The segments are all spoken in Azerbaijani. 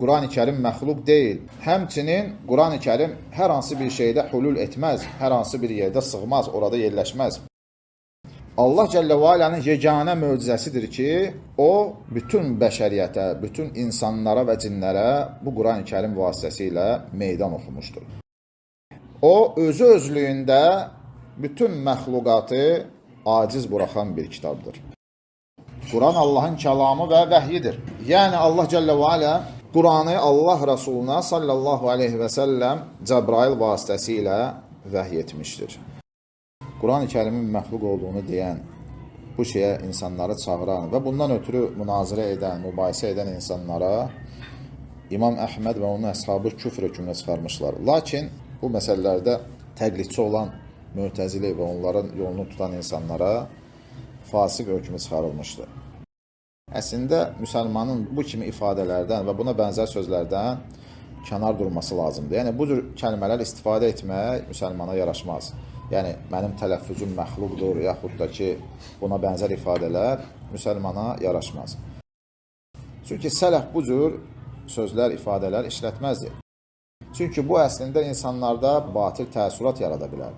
Quran-ı Kərim məxluq deyil. Həmçinin Quran-ı Kərim hər hansı bir şeydə hulul etməz, hər hansı bir yerdə sığmaz, orada yerləşməz. Allah Cəllə və Alənin yeganə möcüzəsidir ki, o bütün bəşəriyyətə, bütün insanlara və cinlərə bu Quran-ı Kərim vasitəsilə meydan oxumuşdur. O özü özlüyündə bütün məxluqatı aciz buraxan bir kitabdır. Quran Allahın kəlamı və vəhyidir. Yəni Allah Cəllə və Alə Quranı Allah Rasuluna sallallahu aleyhi və səlləm Cəbrail vasitəsilə vəhy etmişdir. Quran-ı Kərimin məxluq olduğunu deyən, bu şeyə insanları çağıran və bundan ötürü münazirə edən, mübahisə edən insanlara İmam Əhməd və onun əshabı küfr hökmünə çıxarmışlar. Lakin bu məsələlərdə təqlidçi olan Mü'təzili və onların yolunu tutan insanlara fasıq hökmü çıxarılmışdır. Əslində, müsəlmanın bu kimi ifadələrdən və buna bənzər sözlərdən kənar durması lazımdır. Yəni, bu cür kəlmələr istifadə etmək müsəlmana yaraşmaz. Yəni, mənim tələffüzüm məxluqdur, yaxud da ki, buna bənzər ifadələr müsəlmana yaraşmaz. Çünki sələf bu cür sözlər, ifadələr işlətməzdir. Çünki bu əslində insanlarda batil təəssürat yarada bilər.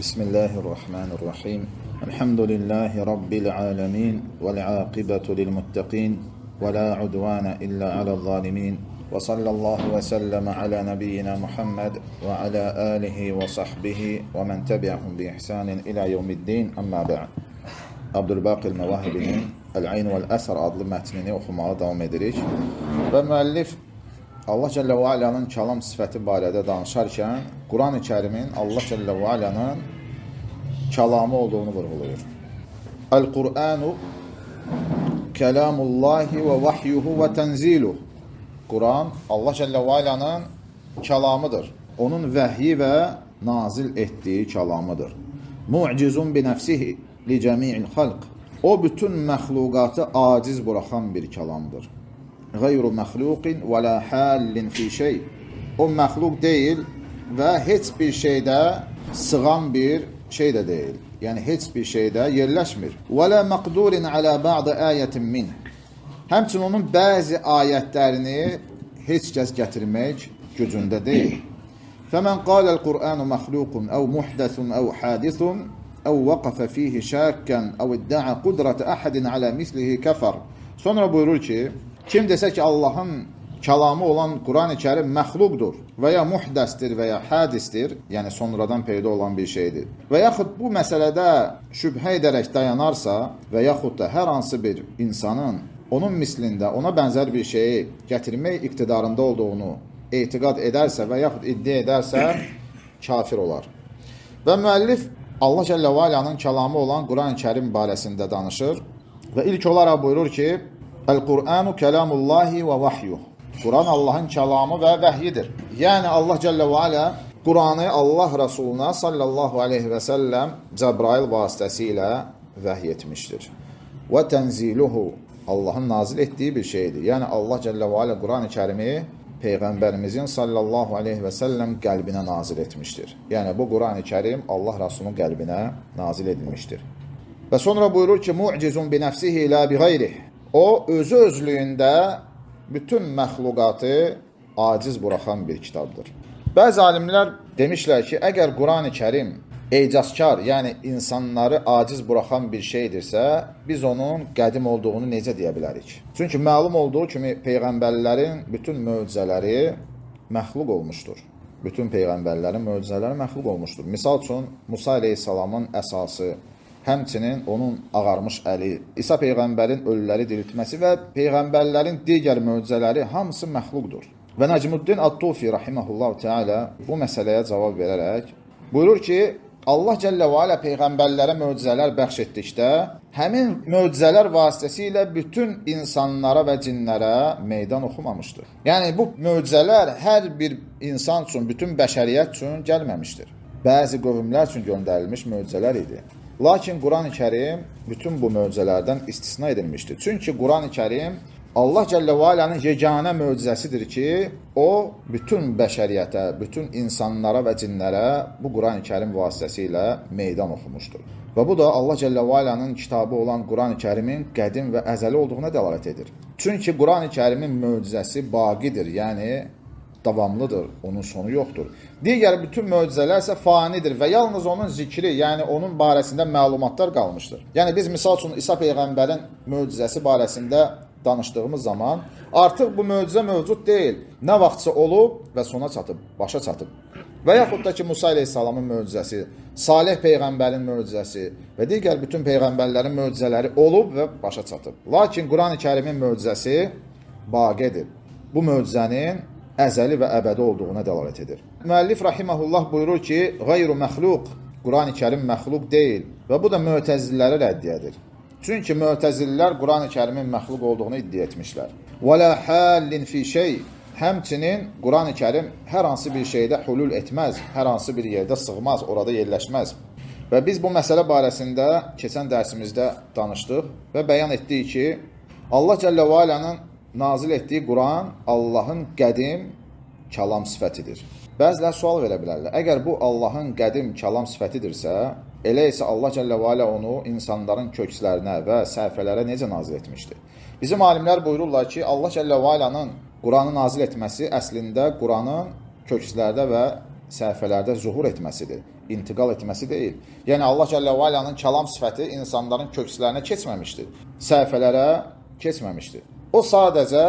Bismillahirrahmanirrahim. Elhamdülillahi Rabbil alemin. Vel-aqibatu lil-muttaqin. Ve la udvana illa alel-zalimin. Ve sallallahu ve sellem ala nebiyyina Muhammed ve ala alihi ve sahbihi ve men tebi'ahum bi ihsanin ila yevmiddin. Amma ba'd. Abdülbaqil Məvahibinin Əl-Ayn vəl-Əsər adlı mətnini oxumağa davam edirik. Və müəllif Allah Cəllə və Alənin kəlam sifəti barədə danışarkən Quran-ı Kərimin Allah Cəllə və Alənin kəlamı olduğunu vurğulayır. Əl-Qur'anu kəlamullahi və vahyuhu və tənziluhu. Quran Allah Cəllə və Alənin kəlamıdır. Onun vəhyi və nazil etdiyi kəlamıdır. Mu'cizun bi nəfsihi li cəmi'il xalq. O bütün məxluqatı aciz buraxan bir kəlamdır. Qeyru məxluqin və la halin fi şey. O məxluq deyil və heç bir şeydə sığan bir şey də deyil. Yəni heç bir şeydə yerləşmir. Və la məqdurin alə ba'd ayətin min. Həmçinin onun bəzi ayətlərini heç kəs gətirmək gücündə deyil. Fəmən qaləl Qur'anu məxluqun əv muhdəsun əv hadisun əv vəqəfə fihi şəkkən əv iddəə qudrətə əhədin alə mislihi kəfər. Sonra buyurur ki, kim desə ki, Allahın kəlamı olan Quran-ı Kərim məxluqdur və ya muhdəsdir və ya hədisdir, yəni sonradan peyda olan bir şeydir və yaxud bu məsələdə şübhə edərək dayanarsa və yaxud da hər hansı bir insanın onun mislində, ona bənzər bir şeyi gətirmək iqtidarında olduğunu etiqad edərsə və yaxud iddia edərsə, kafir olar. Və müəllif Allah Cəllə və Alənin kəlamı olan Quran-ı Kərim barəsində danışır və ilk olaraq buyurur ki, Əl-Qur'anu kəlamullahi və vahyuh. Quran Allahın kəlamı və vəhyidir. Yəni Allah Cəllə və Alə Quranı Allah Rasuluna sallallahu aleyhi və səlləm Cəbrail vasitəsilə vəhy etmişdir. Və tənziluhu. Allahın nazil etdiyi bir şeydir. Yəni Allah Cəllə və Alə Quran-ı Kərimi Peyğəmbərimizin sallallahu aleyhi və səlləm qəlbinə nazil etmişdir. Yəni bu Quran-ı Kərim Allah Rasulunun qəlbinə nazil edilmişdir. Və sonra buyurur ki, mu'cizun bi nəfsihi la bi qayrih. O özü özlüyündə bütün məxluqatı aciz buraxan bir kitabdır. Bəzi alimlər demişlər ki, əgər Quran-ı Kərim ecazkar, yəni insanları aciz buraxan bir şeydirsə, biz onun qədim olduğunu necə deyə bilərik? Çünki məlum olduğu kimi Peyğəmbərlərin bütün möcüzələri məxluq olmuşdur. Bütün Peyğəmbərlərin möcüzələri məxluq olmuşdur. Misal üçün, Musa aleyhissalamın əsası, həmçinin onun ağarmış əli, İsa Peyğəmbərin ölüləri diriltməsi və Peyğəmbərlərin digər möcüzələri hamısı məxluqdur. Və Nəcmuddin Ət-Tufi rahimehullah Teala bu məsələyə cavab verərək buyurur ki, Allah Cəllə və Alə Peyğəmbərlərə möcüzələr bəxş etdikdə, həmin möcüzələr vasitəsilə bütün insanlara və cinlərə meydan oxumamışdır. Yəni, bu möcüzələr hər bir insan üçün, bütün bəşəriyyət üçün gəlməmişdir. Bəzi qövmlər üçün göndərilmiş möcüzələr idi. Lakin Quran-ı Kərim bütün bu möcüzələrdən istisna edilmişdir. Çünki Quran-ı Kərim Allah Cəllə və Alənin yeganə möcüzəsidir ki, o bütün bəşəriyyətə, bütün insanlara və cinlərə bu Quran-ı Kərim vasitəsilə meydan oxumuşdur. Və bu da Allah Cəllə və Alənin kitabı olan Quran-ı Kərimin qədim və əzəli olduğuna dəlalət edir. Çünki Quran-ı Kərimin möcüzəsi baqidir, yəni davamlıdır, onun sonu yoxdur. Digər bütün möcüzələr isə fanidir və yalnız onun zikri, yəni onun barəsində məlumatlar qalmışdır. Yəni biz misal üçün İsa Peyğəmbərin möcüzəsi barəsində danışdığımız zaman artıq bu möcüzə mövcud deyil. Nə vaxtsa olub və sona çatıb, başa çatıb. Və yaxud da ki, Musa əleyhissalamın möcüzəsi, Salih Peyğəmbərin möcüzəsi və digər bütün Peyğəmbərlərin möcüzələri olub və başa çatıb. Lakin Quran-ı Kərimin möcüzəsi baqidir. Bu möcüzənin əzəli və əbədi olduğuna dəlalət edir. Müəllif rahiməhullah buyurur ki, qeyru məxluq, Quran-ı Kərim məxluq deyil və bu da mötəzilləri rəddiyədir. Çünki mötəzillər Quran-ı Kərimin məxluq olduğunu iddia etmişlər. Və la hallin fi şey, həmçinin Quran-ı Kərim hər hansı bir şeydə hulul etməz, hər hansı bir yerdə sığmaz, orada yerləşməz. Və biz bu məsələ barəsində keçən dərsimizdə danışdıq və bəyan etdik ki, Allah Cəllə və Alənin nazil etdiyi Quran Allahın qədim kəlam sifətidir. Bəzilər sual verə bilərlər. Əgər bu Allahın qədim kəlam sifətidirsə, elə isə Allah Cəllə və Alə onu insanların kökslərinə və səhifələrə necə nazil etmişdir? Bizim alimlər buyururlar ki, Allah Cəllə və Alənin Quranı nazil etməsi əslində Quranın kökslərdə və səhifələrdə zuhur etməsidir, intiqal etməsi deyil. Yəni Allah Cəllə və Alənin kəlam sifəti insanların kökslərinə keçməmişdir, səhifələrə keçməmişdir. O sadəcə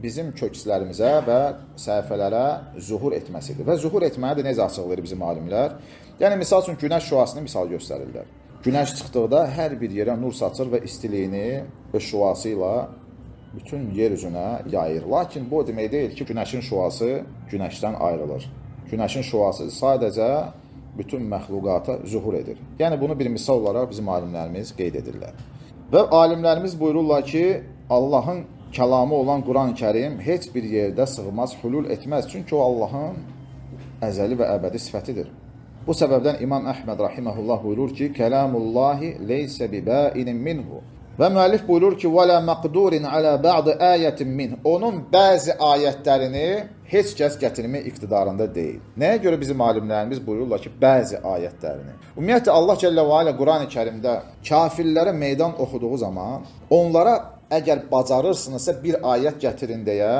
bizim kökslərimizə və səhifələrə zuhur etməsidir. Və zuhur etməni də necə açıqlayır bizim alimlər? Yəni, misal üçün, günəş şüasını misal göstərirlər. Günəş çıxdıqda hər bir yerə nur saçır və istiliyini və şüası ilə bütün yer üzünə yayır. Lakin bu demək deyil ki, günəşin şüası günəşdən ayrılır. Günəşin şüası sadəcə bütün məxluqata zuhur edir. Yəni, bunu bir misal olaraq bizim alimlərimiz qeyd edirlər. Və alimlərimiz buyururlar ki, Allahın kəlamı olan Quran-ı Kərim heç bir yerdə sığmaz, hulul etməz. Çünki o Allahın əzəli və əbədi sifətidir. Bu səbəbdən İmam Əhməd rahiməhullah buyurur ki, Kəlamullahi leysə bibəinin minhu. Və müəllif buyurur ki, وَلَا مَقْدُورٍ عَلَى بَعْضِ آيَةٍ minhu. Onun bəzi ayətlərini heç kəs gətirmək iqtidarında deyil. Nəyə görə bizim alimlərimiz buyururlar ki, bəzi ayətlərini? Ümumiyyətlə, Allah Cəllə və Alə Quran-ı Kərimdə kafirlərə meydan oxuduğu zaman onlara əgər bacarırsınızsa bir ayət gətirin deyə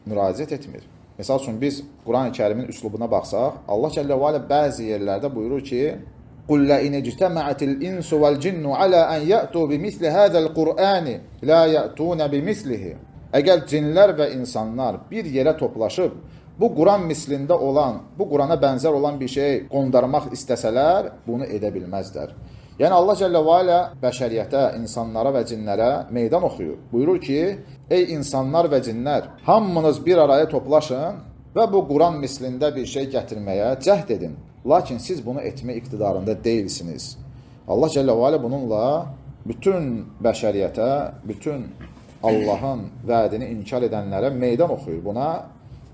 müraciət etmir. Məsəl üçün, biz Quran-ı Kərimin üslubuna baxsaq, Allah Cəllə və Alə bəzi yerlərdə buyurur ki, قُلَّ إِنِ اجْتَمَعَتِ الْإِنْسُ وَالْجِنُّ عَلَى أَنْ يَأْتُوا بِمِثْلِ هَذَا الْقُرْآنِ لَا يَأْتُونَ بِمِثْلِهِ. Əgər cinlər və insanlar bir yerə toplaşıb, bu Quran mislində olan, bu Qurana bənzər olan bir şey qondarmaq istəsələr, bunu edə bilməzlər. Yəni Allah Cəllə və Alə bəşəriyyətə, insanlara və cinlərə meydan oxuyur. Buyurur ki, ey insanlar və cinlər, hamınız bir araya toplaşın və bu Quran mislində bir şey gətirməyə cəhd edin. Lakin siz bunu etmə iqtidarında deyilsiniz. Allah Cəllə və Alə bununla bütün bəşəriyyətə, bütün Allahın vədini inkar edənlərə meydan oxuyur. Buna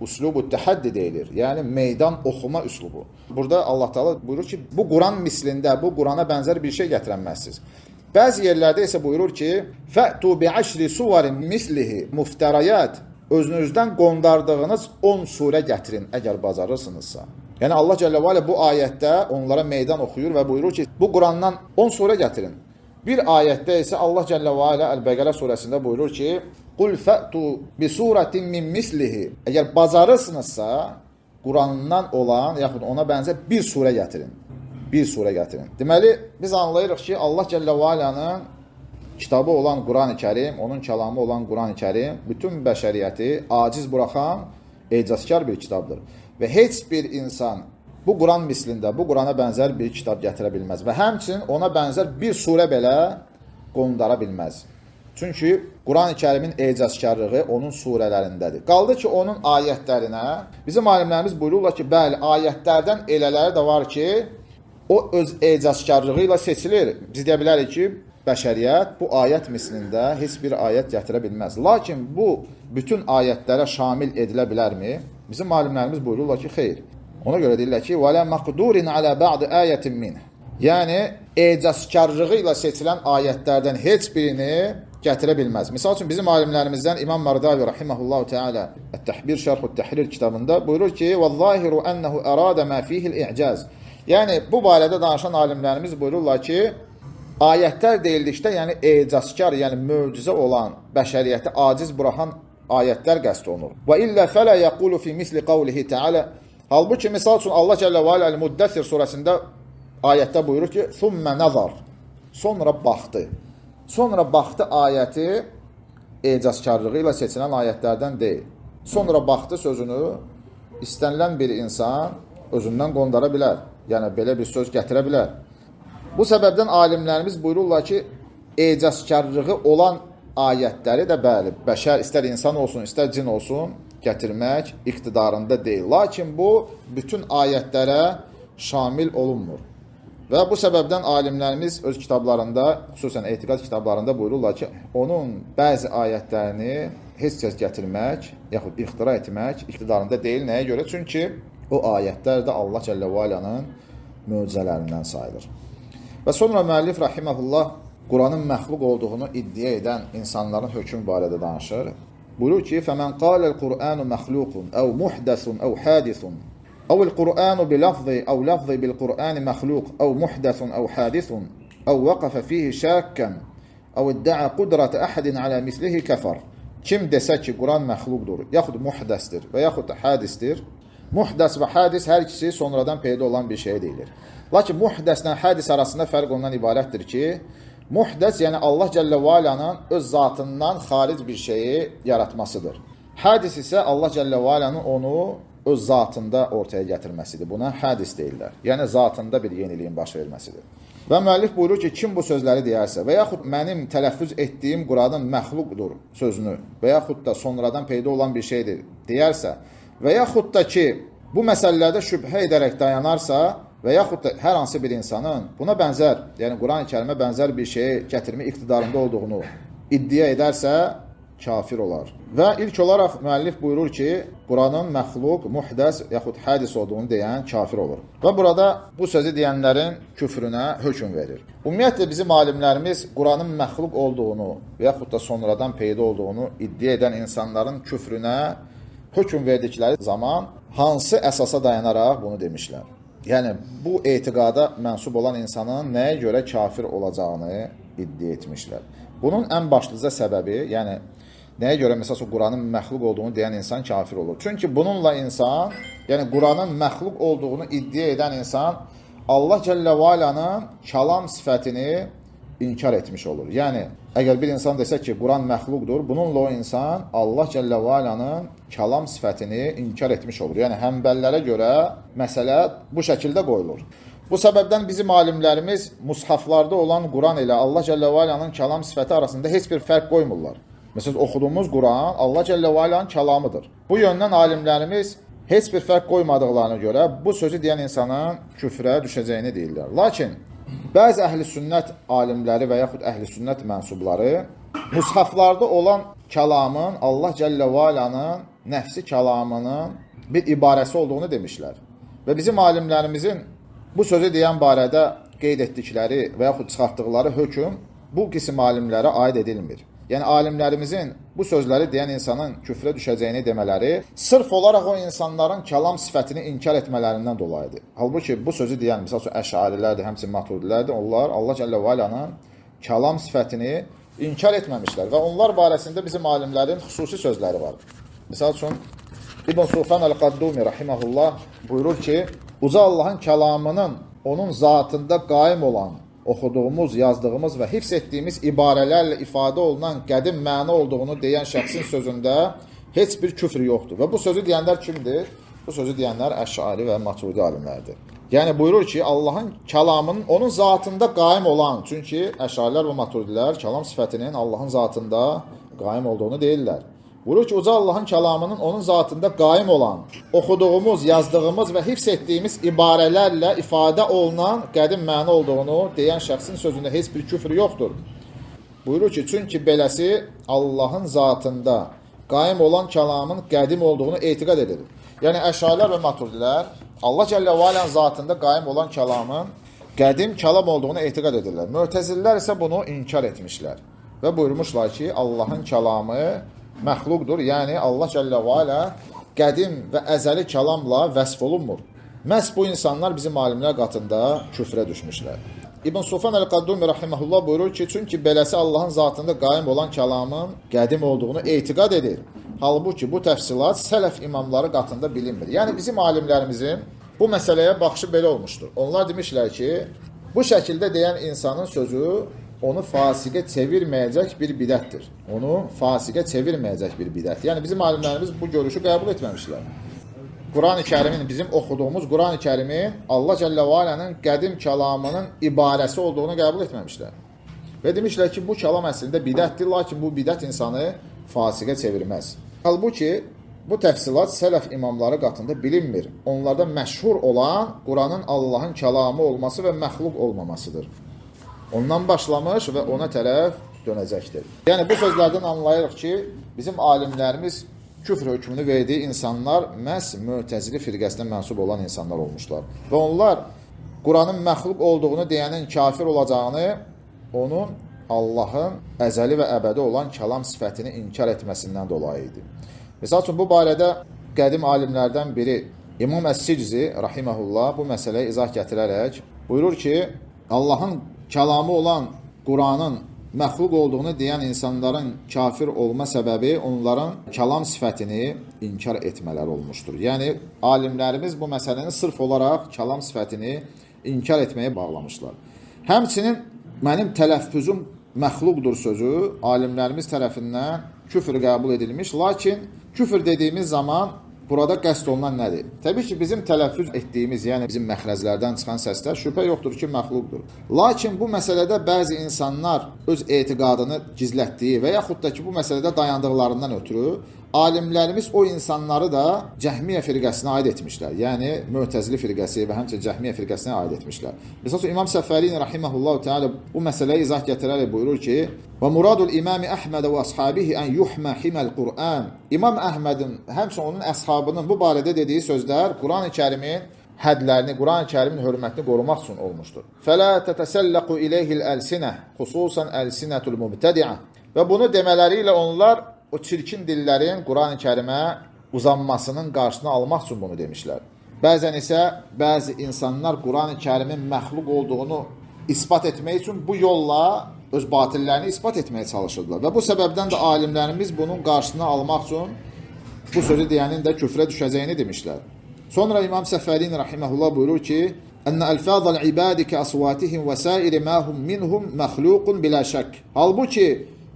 uslubu təhəddi deyilir. Yəni, meydan oxuma üslubu. Burada Allah Teala buyurur ki, bu Quran mislində, bu Qurana bənzər bir şey gətirənməzsiniz. Bəzi yerlərdə isə buyurur ki, fə'tu bi'əşri suvarin mislihi muftərayət. Özünüzdən qondardığınız 10 surə gətirin, əgər bacarırsınızsa. Yəni, Allah Cəllə və Alə bu ayətdə onlara meydan oxuyur və buyurur ki, bu Qurandan 10 surə gətirin. Bir ayətdə isə Allah Cəllə və Alə Əl-Bəqərə surəsində buyurur ki, Qul fə'tu bi surətin min mislihi. Əgər bacarırsınızsa, Qurandan olan, yaxud ona bənzər bir surə gətirin. Bir surə gətirin. Deməli, biz anlayırıq ki, Allah Cəllə və Alənin kitabı olan Quran-ı Kərim, onun kəlamı olan Quran-ı Kərim bütün bəşəriyyəti aciz buraxan, ecazkar bir kitabdır. Və heç bir insan bu Quran mislində, bu Qurana bənzər bir kitab gətirə bilməz və həmçinin ona bənzər bir surə belə qondara bilməz. Çünki Quran-ı Kərimin ecazkarlığı onun surələrindədir. Qaldı ki, onun ayətlərinə, bizim alimlərimiz buyururlar ki, bəli, ayətlərdən elələri də var ki, o öz ecazkarlığı ilə seçilir. Biz deyə bilərik ki, bəşəriyyət bu ayət mislində heç bir ayət gətirə bilməz. Lakin bu bütün ayətlərə şamil edilə bilərmi? Bizim alimlərimiz buyururlar ki, xeyr. Ona görə deyirlər ki, وَلَا مَقْدُورٍ عَلَى بَعْضِ آيَةٍ minhu. Yəni, ecazkarlığı ilə seçilən ayətlərdən heç birini gətirə bilməz. Misal üçün bizim alimlərimizdən İmam Mardavi rahimehullahu teala Ət-Təhbir Şərhut Təhrir kitabında buyurur ki: "Vallahiru ennehu arada ma fihi'l i'caz." Yəni bu barədə danışan alimlərimiz buyururlar ki, ayətlər deyildikdə, yəni ecazkar, yəni möcüzə olan, bəşəriyyəti aciz buraxan ayətlər qəsd olunur. Və illə fələ yəqulu fi misli qavlihi teala. Halbuki misal üçün Allah Cəllə və Alə Əl-Müddəssir surəsində ayətdə buyurur ki: "Thumma nazar." Sonra baxdı. Sonra baxdı ayəti ecazkarlığı ilə seçilən ayətlərdən deyil. Sonra baxdı sözünü istənilən bir insan özündən qondara bilər. Yəni belə bir söz gətirə bilər. Bu səbəbdən alimlərimiz buyururlar ki, ecazkarlığı olan ayətləri də bəli, bəşər, istər insan olsun, istər cin olsun, gətirmək iqtidarında deyil. Lakin bu, bütün ayətlərə şamil olunmur. Və bu səbəbdən alimlərimiz öz kitablarında, xüsusən etiqad kitablarında buyururlar ki, onun bəzi ayətlərini heç kəs gətirmək, yaxud ixtira etmək iqtidarında deyil. Nəyə görə? Çünki o ayətlər də Allah Cəllə və Alənin möcüzələrindən sayılır. Və sonra müəllif rahimehullah Quranın məxluq olduğunu iddia edən insanların hökmü barədə danışır. Buyurur ki: "Fəmən qalal Qur'anu məxluqun əv muhdasun əv hadisun əv el-Qur'anu bi lafzi əv lafzi bil Qur'ani məxluq əv muhdasun əv hadisun əv vaqafa fihi şakkan əv idda'a qudrat ahadin ala mislihi kafar." Kim desə ki, Quran məxluqdur, yaxud muhdasdır və yaxud da hadisdir. Muhdas və hadis hər ikisi sonradan peyda olan bir şey deyilir. Lakin muhdasla hadis arasında fərq ondan ibarətdir ki, muhdas, yəni Allah Cəllə və Alənin öz zatından xaric bir şeyi yaratmasıdır. Hadis isə Allah Cəllə və Alənin onu öz zatında ortaya gətirməsidir. Buna hadis deyirlər. Yəni zatında bir yeniliyin baş verməsidir. Və müəllif buyurur ki, kim bu sözləri deyərsə və yaxud mənim tələffüz etdiyim Quranın məxluqdur sözünü və yaxud da sonradan peyda olan bir şeydir deyərsə və yaxud da ki, bu məsələlərdə şübhə edərək dayanarsa və yaxud da hər hansı bir insanın buna bənzər, yəni Quran-ı Kərimə bənzər bir şeyi gətirmə iqtidarında olduğunu iddia edərsə, kafir olar. Və ilk olaraq müəllif buyurur ki, Quranın məxluq, muhdas yaxud hadis olduğunu deyən kafir olur. Və burada bu sözü deyənlərin küfrünə hökm verir. Ümumiyyətlə bizim alimlərimiz Quranın məxluq olduğunu və yaxud da sonradan peyda olduğunu iddia edən insanların küfrünə hökm verdikləri zaman hansı əsasa dayanaraq bunu demişlər? Yəni, bu etiqada mənsub olan insanın nəyə görə kafir olacağını iddia etmişlər. Bunun ən başlıca səbəbi, yəni nəyə görə məsələn Quranın məxluq olduğunu deyən insan kafir olur? Çünki bununla insan, yəni Quranın məxluq olduğunu iddia edən insan Allah Cəllə və Alənin kəlam sifətini inkar etmiş olur. Yəni, əgər bir insan desə ki, Quran məxluqdur, bununla o insan Allah Cəllə və Alənin kəlam sifətini inkar etmiş olur. Yəni, həmbəllərə görə məsələ bu şəkildə qoyulur. Bu səbəbdən bizim alimlərimiz mushaflarda olan Quran ilə Allah Cəllə və Alənin kəlam sifəti arasında heç bir fərq qoymurlar. Məsələn, oxuduğumuz Quran Allah Cəllə və Alənin kəlamıdır. Bu yöndən alimlərimiz heç bir fərq qoymadıqlarına görə bu sözü deyən insanın küfrə düşəcəyini deyirlər. Lakin bəzi əhl-i sünnət alimləri və yaxud əhl-i sünnət mənsubları mushaflarda olan kəlamın Allah Cəllə və Alənin nəfsi kəlamının bir ibarəsi olduğunu demişlər. Və bizim alimlərimizin bu sözü deyən barədə qeyd etdikləri və yaxud çıxartdıqları hökm bu qisim alimlərə aid edilmir. Yəni, alimlərimizin bu sözləri deyən insanın küfrə düşəcəyini demələri sırf olaraq o insanların kəlam sifətini inkar etmələrindən dolayıdır. Halbuki bu sözü deyən, misal üçün, əşarilərdir, həmçinin maturidilərdir, onlar Allah Cəllə və Alənin kəlam sifətini inkar etməmişlər və onlar barəsində bizim alimlərin xüsusi sözləri var. Misal üçün, İbn Sufyan Əl-Qaddumi rahiməhullah buyurur ki, uca Allahın kəlamının onun zatında qaim olan, oxuduğumuz, yazdığımız və hifz etdiyimiz ibarələrlə ifadə olunan qədim məna olduğunu deyən şəxsin sözündə heç bir küfr yoxdur. Və bu sözü deyənlər kimdir? Bu sözü deyənlər Əş'ari və Maturidi alimlərdir. Yəni buyurur ki, Allahın kəlamının onun zatında qaim olan, çünki Əş'arilər və Maturidilər kəlam sifətinin Allahın zatında qaim olduğunu deyirlər. Buyurur ki, uca Allahın kəlamının onun zatında qaim olan, oxuduğumuz, yazdığımız və hifz etdiyimiz ibarələrlə ifadə olunan qədim məna olduğunu deyən şəxsin sözündə heç bir küfr yoxdur. Buyurur ki, çünki beləsi Allahın zatında qaim olan kəlamın qədim olduğunu etiqad edir. Yəni, Əş'arilər və Maturidilər Allah Cəllə və Alənin zatında qaim olan kəlamın qədim kəlam olduğunu etiqad edirlər. Mötəzillər isə bunu inkar etmişlər. və buyurmuşlar ki, Allahın kəlamı məxluqdur. Yəni Allah Cəllə və Alə qədim və əzəli kəlamla vəsf olunmur. Məhz bu insanlar bizim alimlər qatında küfrə düşmüşlər. İbn Sufyan Əl-Qaddumi rahimehullah buyurur ki, çünki beləsi Allahın zatında qaim olan kəlamın qədim olduğunu etiqad edir. Halbuki bu təfsilat sələf imamları qatında bilinmir. Yəni bizim alimlərimizin bu məsələyə baxışı belə olmuşdur. Onlar demişlər ki, bu şəkildə deyən insanın sözü onu fasiqə çevirməyəcək bir bidətdir. Onu fasiqə çevirməyəcək bir bidət. Yəni bizim alimlərimiz bu görüşü qəbul etməmişlər. Quran-ı Kərimin, bizim oxuduğumuz Quran-ı Kərimin Allah Cəllə və Alənin qədim kəlamının ibarəsi olduğunu qəbul etməmişlər. Və demişlər ki, bu kəlam əslində bidətdir, lakin bu bidət insanı fasiqə çevirməz. Halbuki, bu təfsilat sələf imamları qatında bilinmir. Onlarda məşhur olan Quranın Allahın kəlamı olması və məxluq olmamasıdır. Ondan başlamış və ona tərəf dönəcəkdir. Yəni, bu sözlərdən anlayırıq ki, bizim alimlərimiz küfr hökmünü verdiyi insanlar məhz Mü'təzili firqəsinə mənsub olan insanlar olmuşlar. Və onlar Quranın məxluq olduğunu deyənin kafir olacağını, onun Allahın əzəli və əbədi olan kəlam sifətini inkar etməsindən dolayı idi. Məsəl üçün, bu barədə qədim alimlərdən biri İmam Əs-Siczi, rahiməhullah, bu məsələyə izah gətirərək buyurur ki, Allahın kəlamı olan Quranın məxluq olduğunu deyən insanların kafir olma səbəbi onların kəlam sifətini inkar etmələri olmuşdur. Yəni, alimlərimiz bu məsələni sırf olaraq kəlam sifətini inkar etməyə bağlamışlar. Həmçinin mənim tələffüzüm məxluqdur sözü alimlərimiz tərəfindən küfr qəbul edilmiş, lakin küfr dediyimiz zaman burada qəsd olunan nədir? Təbii ki, bizim tələffüz etdiyimiz, yəni bizim məxrəclərdən çıxan səslər şübhə yoxdur ki, məxluqdur. Lakin bu məsələdə bəzi insanlar öz etiqadını gizlətdiyi və yaxud da ki, bu məsələdə dayandıqlarından ötürü alimlərimiz o insanları da Cəhmiyyə firqəsinə aid etmişlər. Yəni, Mü'təzili firqəsi və həmçinin Cəhmiyyə firqəsinə aid etmişlər. Məsələn, İmam Səfərini rahiməhullahu teala bu məsələyə izah gətirərək buyurur ki, və muradul İmam Əhməd və əshabihi ən yuhmə himəl Qur'an. İmam Əhmədin, həmçinin onun əshabının bu barədə dediyi sözlər Quran-ı Kərimin hədlərini, Quran-ı Kərimin hörmətini qorumaq üçün olmuşdur. Fələ tətəsəlləqu iləyhil əlsinə, xüsusən əlsinətul mübtədiə. Və bunu demələri ilə onlar o çirkin dillərin Quran-ı Kərimə uzanmasının qarşısını almaq üçün bunu demişlər. Bəzən isə bəzi insanlar Quran-ı Kərimin məxluq olduğunu ispat etmək üçün bu yolla öz batillərini ispat etməyə çalışırdılar. Və bu səbəbdən də alimlərimiz bunun qarşısını almaq üçün bu sözü deyənin də küfrə düşəcəyini demişlər. Sonra İmam Səfərini rahiməhullah buyurur ki, Ənə əlfəzəl ibadi ki əsvatihim və sairi məhum minhum məxluqun bilə şək. Halbuki,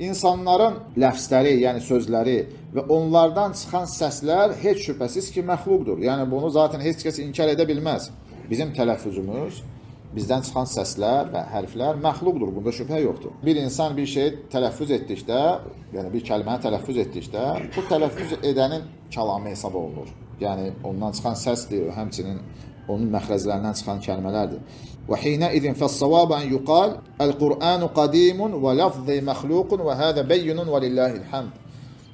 insanların ləfsləri, yəni sözləri və onlardan çıxan səslər heç şübhəsiz ki, məxluqdur. Yəni, bunu zaten heç kəs inkar edə bilməz. Bizim tələffüzümüz, bizdən çıxan səslər və hərflər məxluqdur, bunda şübhə yoxdur. Bir insan bir şey tələffüz etdikdə, yəni bir kəlməni tələffüz etdikdə, bu tələffüz edənin kəlamı hesab olunur. Yəni, ondan çıxan səsdir, həmçinin onun məxrəclərindən çıxan kəlmələrdir. Və hinəidin fəs-savabə ən yuqal Əl-Qur'anu qadimun və lafzi məxluqun və hədə beyyunun və lillahil həmd.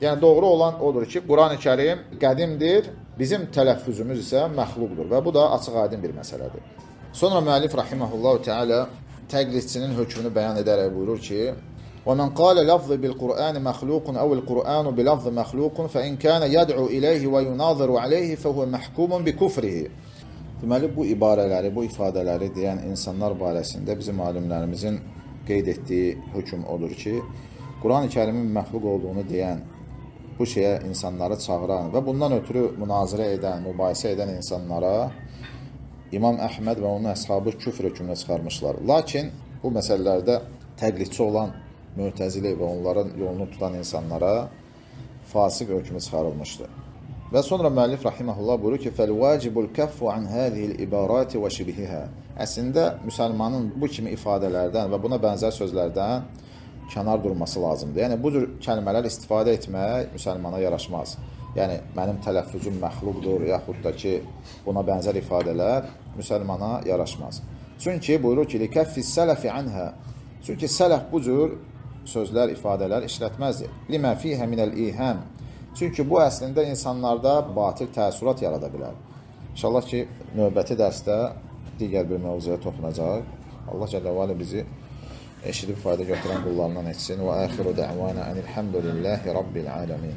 Yəni, doğru olan odur ki, Quran-ı Kərim qədimdir, bizim tələffüzümüz isə məxluqdur və bu da açıq-aydın bir məsələdir. Sonra müəllif rahimehullahu teala təqlidçinin hökmünü bəyan edərək buyurur ki, وَمَنْ قَالَ لَفْظِ بِالْقُرْآنِ مَخْلُوقٌ أَوْ الْقُرْآنُ بِلَفْظِ مَخْلُوقٌ فَإِنْ كَانَ يَدْعُو إِلَيْهِ وَيُنَاظِرُ عَلَيْهِ فَهُوَ مَحْكُومٌ بِكُفْرِهِ. Deməli, bu ibarələri, bu ifadələri deyən insanlar barəsində bizim alimlərimizin qeyd etdiyi hökm odur ki, Quran-ı Kərimin məxluq olduğunu deyən, bu şeyə insanları çağıran və bundan ötürü münazirə edən, mübahisə edən insanlara İmam Əhməd və onun əshabı küfr hökmünə çıxarmışlar. Lakin bu məsələlərdə təqlidçi olan Mü'təzili və onların yolunu tutan insanlara fasıq hökmü çıxarılmışdır. Və sonra müəllif rahiməhullah buyurur ki, فَالْوَاجِبُ الْكَفُّ عَنْ هَذِهِ الْإِبَارَاتِ وَشِبِهِهَا. Əslində, müsəlmanın bu kimi ifadələrdən və buna bənzər sözlərdən kənar durması lazımdır. Yəni, bu cür kəlmələr istifadə etmək müsəlmana yaraşmaz. Yəni, mənim tələffüzüm məxluqdur, yaxud da ki, buna bənzər ifadələr müsəlmana yaraşmaz. Çünki buyurur ki, لِكَفِّ السَّلَفِ عَنْهَا. Çünki sələf bu cür sözlər, ifadələr işlətməzdir. لِمَا فِيهَ مِنَ الْإِيهَامِ. Çünki bu əslində insanlarda batil təəssürat yarada bilər. İnşallah ki, növbəti dərsdə digər bir mövzuya toxunacaq. Allah Cəllə və Alə bizi eşidib fayda götürən qullarından etsin. Və əxiru dəvana enilhamdülillahi rabbil alemin.